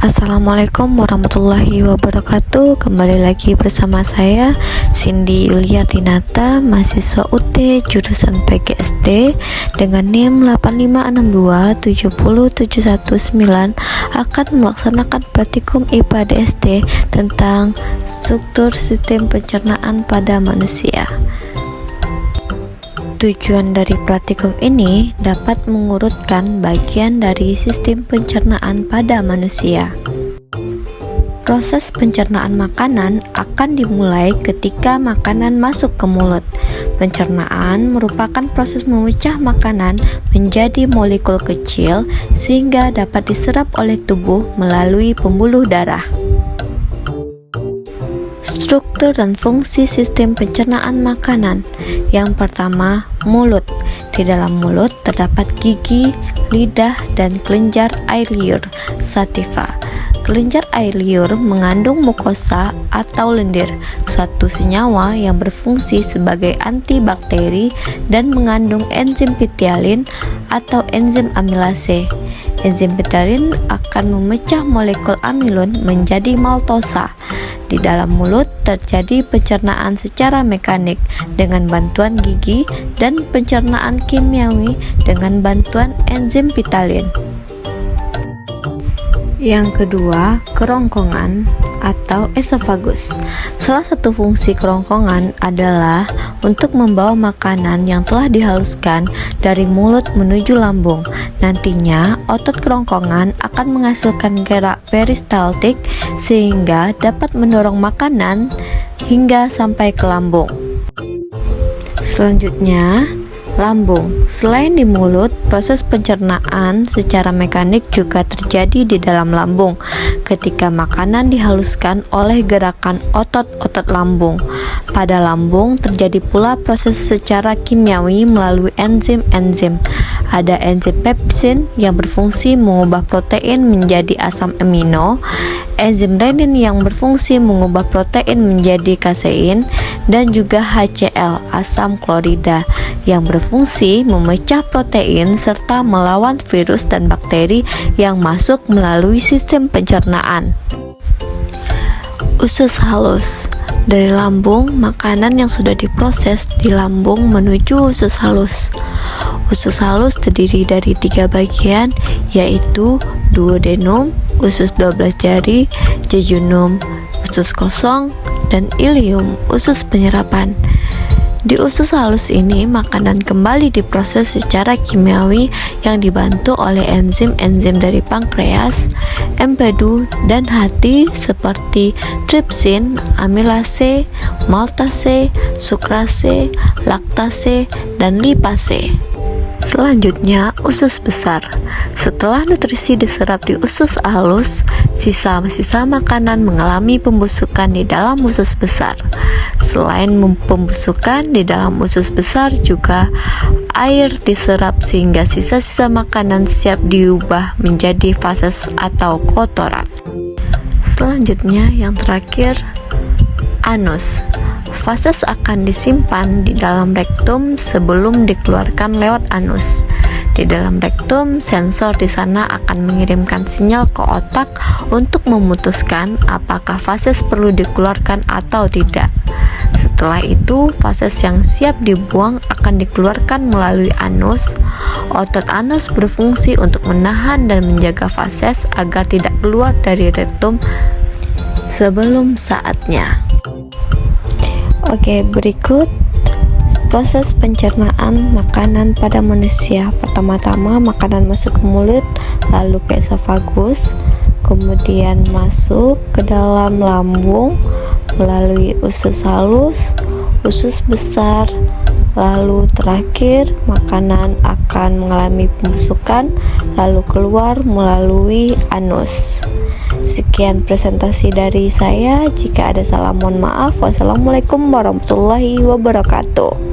Assalamualaikum warahmatullahi wabarakatuh. Kembali lagi bersama saya Cindy Yulia Tinata, mahasiswa UT jurusan PGSD dengan NIM 856270719, akan melaksanakan praktikum IPA DSD tentang struktur sistem pencernaan pada manusia. Tujuan dari praktikum ini dapat mengurutkan bagian dari sistem pencernaan pada manusia. Proses pencernaan makanan akan dimulai ketika makanan masuk ke mulut. Pencernaan merupakan proses memecah makanan menjadi molekul kecil sehingga dapat diserap oleh tubuh melalui pembuluh darah. Struktur dan fungsi sistem pencernaan makanan. Yang pertama, mulut. Di dalam mulut terdapat gigi, lidah, dan kelenjar air liur, sativa. Kelenjar air liur mengandung mukosa atau lendir, suatu senyawa yang berfungsi sebagai antibakteri dan mengandung enzim pitialin atau enzim amilase. Enzim pitialin akan memecah molekul amilon menjadi maltosa. Di dalam mulut terjadi pencernaan secara mekanik dengan bantuan gigi dan pencernaan kimiawi dengan bantuan enzim pitialin. Yang kedua, kerongkongan atau esofagus. Salah satu fungsi kerongkongan adalah untuk membawa makanan yang telah dihaluskan dari mulut menuju lambung. Nantinya, otot kerongkongan akan menghasilkan gerak peristaltik sehingga dapat mendorong makanan hingga sampai ke lambung. Selanjutnya, lambung. Selain di mulut, proses pencernaan secara mekanik juga terjadi di dalam lambung ketika makanan dihaluskan oleh gerakan otot-otot lambung. Pada lambung terjadi pula proses secara kimiawi melalui enzim-enzim. Ada enzim pepsin yang berfungsi mengubah protein menjadi asam amino, enzim renin yang berfungsi mengubah protein menjadi kasein, dan juga HCl, asam klorida, yang berfungsi memecah protein serta melawan virus dan bakteri yang masuk melalui sistem pencernaan. Usus halus. Dari lambung, makanan yang sudah diproses di lambung menuju usus halus. Usus halus terdiri dari 3 bagian, yaitu duodenum, usus 12 jari, jejunum, usus kosong, dan ileum, usus penyerapan. Di usus halus ini, makanan kembali diproses secara kimiawi yang dibantu oleh enzim-enzim dari pankreas, empedu, dan hati seperti tripsin, amilase, maltase, sukrase, laktase, dan lipase. Selanjutnya, usus besar. Setelah nutrisi diserap di usus halus, sisa-sisa makanan mengalami pembusukan di dalam usus besar. Selain pembusukan di dalam usus besar, juga air diserap sehingga sisa-sisa makanan siap diubah menjadi fases atau kotoran. Selanjutnya, yang terakhir, anus. Fases akan disimpan di dalam rektum sebelum dikeluarkan lewat anus. Di dalam rektum, sensor di sana akan mengirimkan sinyal ke otak untuk memutuskan apakah fases perlu dikeluarkan atau tidak. Setelah itu, fases yang siap dibuang akan dikeluarkan melalui anus. Otot anus berfungsi untuk menahan dan menjaga fases agar tidak keluar dari rektum sebelum saatnya. Oke, berikut proses pencernaan makanan pada manusia. Pertama-tama makanan masuk ke mulut, lalu ke esofagus, kemudian masuk ke dalam lambung melalui usus halus, usus besar, lalu terakhir makanan akan mengalami pembusukan lalu keluar melalui anus. Sekian presentasi dari saya. Jika ada salah, mohon maaf. Wassalamualaikum warahmatullahi wabarakatuh.